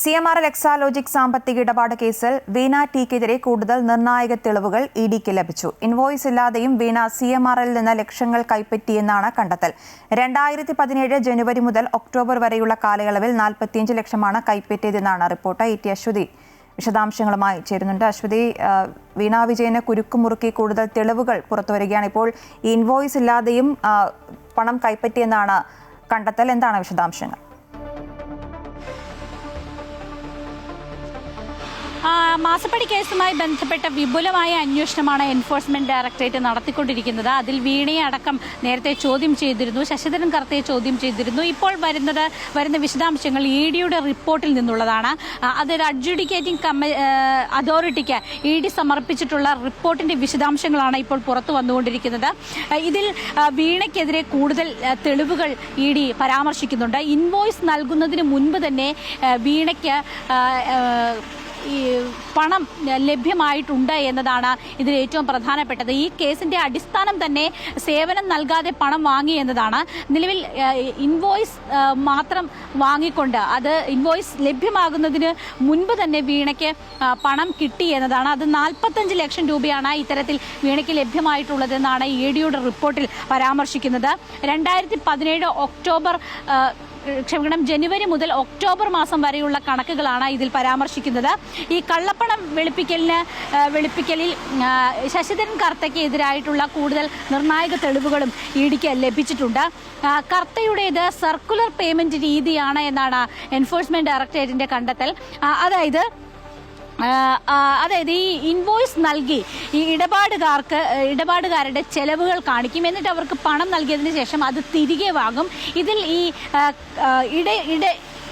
CMRL Exalogic സാമ്പത്തിക ഇടപാട് കേസിൽ വീണ ടിക്കെതിരെ കൂടുതൽ നിർണായക തെളിവുകൾ ഇഡിക്ക് ലഭിച്ചു. ഇൻവോയ്സ് ഇല്ലാതെയും വീണ CMRL നിന്ന് ലക്ഷങ്ങൾ കൈപ്പറ്റിയെന്നാണ് കണ്ടെത്തൽ. 2017 ജനുവരി മുതൽ ഒക്ടോബർ വരെയുള്ള കാലയളവിൽ 45 ലക്ഷമാണ് കൈപ്പറ്റിയതെന്നാണ് റിപ്പോർട്ട്. ടി അശ്വതി വിശദാംശങ്ങളുമായി ചേരുന്നുണ്ട്. അശ്വതി, വീണ വിജയന് കുരുക്കുമുറുക്കി കൂടുതൽ തെളിവുകൾ പുറത്തുവരികയാണ്. ഇപ്പോൾ ഇൻവോയ്സ് ഇല്ലാതെയും പണം കൈപ്പറ്റിയെന്നാണ് കണ്ടെത്തൽ. എന്താണ് വിശദാംശങ്ങൾ? മാസപ്പടി കേസുമായി ബന്ധപ്പെട്ട വിപുലമായ അന്വേഷണമാണ് എൻഫോഴ്സ്മെന്റ് ഡയറക്ടറേറ്റ് നടത്തിക്കൊണ്ടിരിക്കുന്നത്. അതിൽ വീണയെ അടക്കം നേരത്തെ ചോദ്യം ചെയ്തിരുന്നു, ശശിധരൻ കർത്തയെ ചോദ്യം ചെയ്തിരുന്നു. ഇപ്പോൾ വരുന്ന വിശദാംശങ്ങൾ ഇഡിയുടെ റിപ്പോർട്ടിൽ നിന്നുള്ളതാണ്. അതൊരു അഡ്ജുഡിക്കേറ്റിംഗ് അതോറിറ്റിക്ക് ഇഡി സമർപ്പിച്ചിട്ടുള്ള റിപ്പോർട്ടിന്റെ വിശദാംശങ്ങളാണ് ഇപ്പോൾ പുറത്തു വന്നുകൊണ്ടിരിക്കുന്നത്. ഇതിൽ വീണയ്ക്കെതിരെ കൂടുതൽ തെളിവുകൾ ഇഡി പരാമർശിക്കുന്നുണ്ട്. ഇൻവോയ്സ് നൽകുന്നതിന് മുൻപ് തന്നെ വീണയ്ക്ക് ഈ പണം ലഭ്യമായിട്ടുണ്ട് എന്നതാണ് ഇതിൽ ഏറ്റവും പ്രധാനപ്പെട്ടത്. ഈ കേസിന്റെ അടിസ്ഥാനം തന്നെ സേവനം നൽകാതെ പണം വാങ്ങി എന്നതാണ്. നിലവിൽ ഇൻവോയ്സ് മാത്രം വാങ്ങിക്കൊണ്ട് അത് ഇൻവോയ്സ് ലഭ്യമാകുന്നതിന് മുൻപ് തന്നെ വീണയ്ക്ക് പണം കിട്ടി എന്നതാണ്. അത് 45 ലക്ഷം രൂപയാണ് ഇത്തരത്തിൽ വീണയ്ക്ക് ലഭ്യമായിട്ടുള്ളതെന്നാണ് ഇഡിയുടെ റിപ്പോർട്ടിൽ പരാമർശിക്കുന്നത്. 2017 ജനുവരി മുതൽ ഒക്ടോബർ മാസം വരെയുള്ള കണക്കുകളാണ് ഇതിൽ പരാമർശിക്കുന്നത്. ഈ കള്ളപ്പണം വെളുപ്പിക്കലിൽ ശശിധരൻ കർത്തയ്ക്ക് എതിരായിട്ടുള്ള കൂടുതൽ നിർണായക തെളിവുകളും ഇഡിക്ക് ലഭിച്ചിട്ടുണ്ട്. കർത്തയുടേത് സർക്കുലർ പേയ്മെന്റ് രീതിയാണ് എന്നാണ് എൻഫോഴ്സ്മെന്റ് ഡയറക്ടറേറ്റിന്റെ കണ്ടെത്തൽ. അതായത് ഈ ഇൻവോയ്സ് നൽകി ഈ ഇടപാടുകാരുടെ ചെലവുകൾ കാണിക്കും. എന്നിട്ട് അവർക്ക് പണം നൽകിയതിന് ശേഷം അത് തിരികെ വാങ്ങും. ഇതിൽ ഈ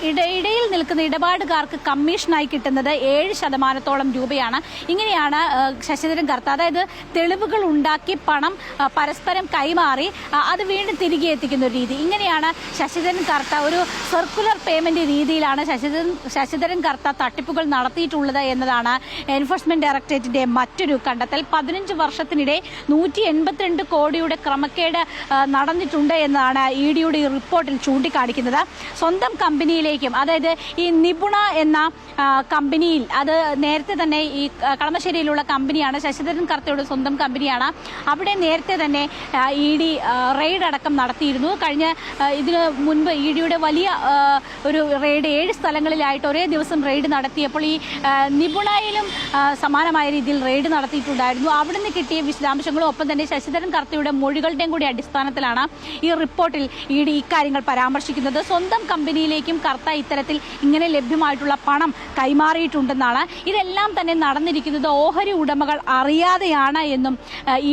ഇടയിൽ നിൽക്കുന്ന ഇടപാടുകാർക്ക് കമ്മീഷനായി കിട്ടുന്നത് 7% രൂപയാണ്. ഇങ്ങനെയാണ് ശശിധരൻ കർത്ത, അതായത് തെളിവുകൾ ഉണ്ടാക്കി പണം പരസ്പരം കൈമാറി അത് വീണ്ടും തിരികെ എത്തിക്കുന്ന ഒരു രീതി. ഇങ്ങനെയാണ് ശശിധരൻ കർത്ത ഒരു സർക്കുലർ പേയ്മെന്റ് രീതിയിലാണ് ശശിധരൻ കർത്ത തട്ടിപ്പുകൾ നടത്തിയിട്ടുള്ളത് എന്നതാണ് എൻഫോഴ്സ്മെന്റ് ഡയറക്ടറേറ്റിന്റെ മറ്റൊരു കണ്ടെത്തൽ. 15 വർഷത്തിനിടെ 182 കോടിയുടെ ക്രമക്കേട് നടന്നിട്ടുണ്ട് എന്നതാണ് ഇഡിയുടെ റിപ്പോർട്ടിൽ ചൂണ്ടിക്കാണിക്കുന്നത്. സ്വന്തം കമ്പനിയിൽ, അതായത് ഈ നിപുണ എന്ന കമ്പനിയിൽ, അത് നേരത്തെ തന്നെ ഈ കളമശ്ശേരിയിലുള്ള കമ്പനിയാണ്, ശശിധരൻ കർത്തയുടെ സ്വന്തം കമ്പനിയാണ്. അവിടെ നേരത്തെ തന്നെ ഇഡി റെയ്ഡ് അടക്കം നടത്തിയിരുന്നു. ഇതിന് മുൻപ് ഇഡിയുടെ വലിയ ഒരു റെയ്ഡ് 7 സ്ഥലങ്ങളിലായിട്ട് ഒരേ ദിവസം റെയ്ഡ് നടത്തിയപ്പോൾ ഈ നിപുണയിലും സമാനമായ രീതിയിൽ റെയ്ഡ് നടത്തിയിട്ടുണ്ടായിരുന്നു. അവിടുന്ന് കിട്ടിയ വിശദാംശങ്ങളും ഒപ്പം തന്നെ ശശിധരൻ കർത്തയുടെ മൊഴികളുടെയും കൂടി അടിസ്ഥാനത്തിലാണ് ഈ റിപ്പോർട്ടിൽ ഇഡി ഇക്കാര്യങ്ങൾ പരാമർശിക്കുന്നത്. സ്വന്തം കമ്പനിയിലേക്കും കർത്ത ഇത്തരത്തിൽ ഇങ്ങനെ ലഭ്യമായിട്ടുള്ള പണം കൈമാറിയിട്ടുണ്ടെന്നാണ്. ഇതെല്ലാം തന്നെ നടന്നിരിക്കുന്നത് ഓഹരി ഉടമകൾ അറിയാതെയാണ് എന്നും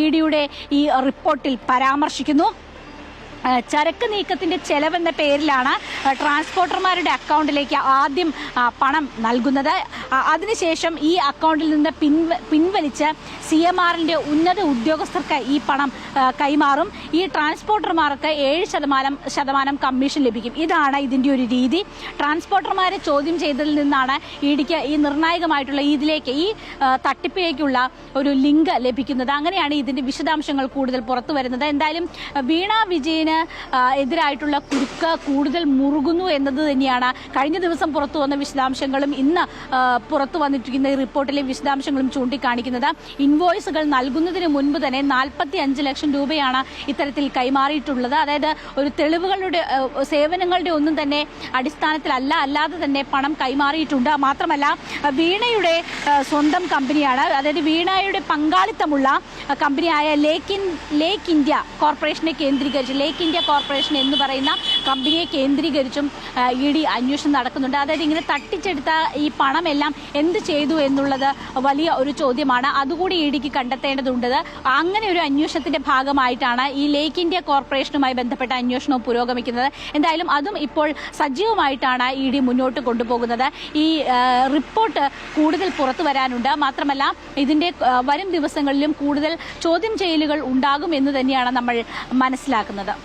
ഇഡിയുടെ ഈ റിപ്പോർട്ടിൽ പരാമർശിക്കുന്നു. ചരക്ക് നീക്കത്തിന്റെ ചെലവെന്ന പേരിലാണ് ട്രാൻസ്പോർട്ടർമാരുടെ അക്കൗണ്ടിലേക്ക് ആദ്യം പണം നൽകുന്നത്. അതിനുശേഷം ഈ അക്കൗണ്ടിൽ നിന്ന് പിൻവലിച്ച് CMRLന്റെ ഉന്നത ഉദ്യോഗസ്ഥർക്ക് ഈ പണം കൈമാറും. ഈ ട്രാൻസ്പോർട്ടർമാർക്ക് 7% കമ്മീഷൻ ലഭിക്കും. ഇതാണ് ഇതിന്റെ ഒരു രീതി. ട്രാൻസ്പോർട്ടർമാരെ ചോദ്യം ചെയ്തതിൽ നിന്നാണ് ഇഡിക്ക് ഈ നിർണായകമായിട്ടുള്ള ഈ തട്ടിപ്പിലേക്കുള്ള ഒരു ലിങ്ക് ലഭിക്കുന്നത്. അങ്ങനെയാണ് ഇതിന്റെ വിശദാംശങ്ങൾ കൂടുതൽ പുറത്തു വരുന്നത്. എന്തായാലും വീണ വിജയന് എതിരായിട്ടുള്ള കുരുക്ക് കൂടുതൽ മുറുകുന്നു എന്നത് തന്നെയാണ് കഴിഞ്ഞ ദിവസം പുറത്തു വന്ന വിശദാംശങ്ങളും ഇന്ന് പുറത്തു വന്നിരിക്കുന്ന ഈ റിപ്പോർട്ടിലെ വിശദാംശങ്ങളും ചൂണ്ടിക്കാണിക്കുന്നത്. ഇൻവോയ്സുകൾ നൽകുന്നതിന് മുൻപ് തന്നെ 45 ലക്ഷം രൂപയാണ് ഇത്തരത്തിൽ കൈമാറിയിട്ടുള്ളത്. അതായത് ഒരു തെളിവുകളുടെ സേവനങ്ങളുടെ ഒന്നും തന്നെ അല്ലാതെ തന്നെ പണം കൈമാറിയിട്ടുണ്ട്. മാത്രമല്ല വീണയുടെ സ്വന്തം കമ്പനിയാണ്, അതായത് വീണയുടെ പങ്കാളിത്തമുള്ള കമ്പനിയായ ലേക്ക് ഇന്ത്യ കോർപ്പറേഷനെ കേന്ദ്രീകരിച്ച്, ലേക്ക് ഇന്ത്യ കോർപ്പറേഷൻ എന്ന് പറയുന്ന കമ്പനിയെ കേന്ദ്രീകരിച്ചും ഇഡി അന്വേഷണം നടക്കുന്നുണ്ട്. അതായത് ഇങ്ങനെ തട്ടിച്ചെടുത്ത ഈ പണമെല്ലാം എന്ത് ചെയ്തു എന്നുള്ളത് വലിയ ഒരു ചോദ്യമാണ്. അതുകൂടി ഇഡിക്ക് കണ്ടെത്തേണ്ടതുണ്ട്. അങ്ങനെ ഒരു അന്വേഷണത്തിന്റെ ഭാഗമായിട്ടാണ് ഈ ലേക്ക് ഇന്ത്യ കോർപ്പറേഷനുമായി ബന്ധപ്പെട്ട അന്വേഷണവും പുരോഗമിക്കുന്നത്. എന്തായാലും അതും ഇപ്പോൾ സജീവമായിട്ടാണ് ഇഡി മുന്നോട്ട് കൊണ്ടുപോകുന്നത്. ഈ റിപ്പോർട്ട് കൂടുതൽ പുറത്തു വരാനുണ്ട്. മാത്രമല്ല ഇതിന്റെ വരും ദിവസങ്ങളിലും കൂടുതൽ ചോദ്യം ചെയ്യലുകൾ ഉണ്ടാകും എന്ന് തന്നെയാണ് നമ്മൾ മനസ്സിലാക്കുന്നത്.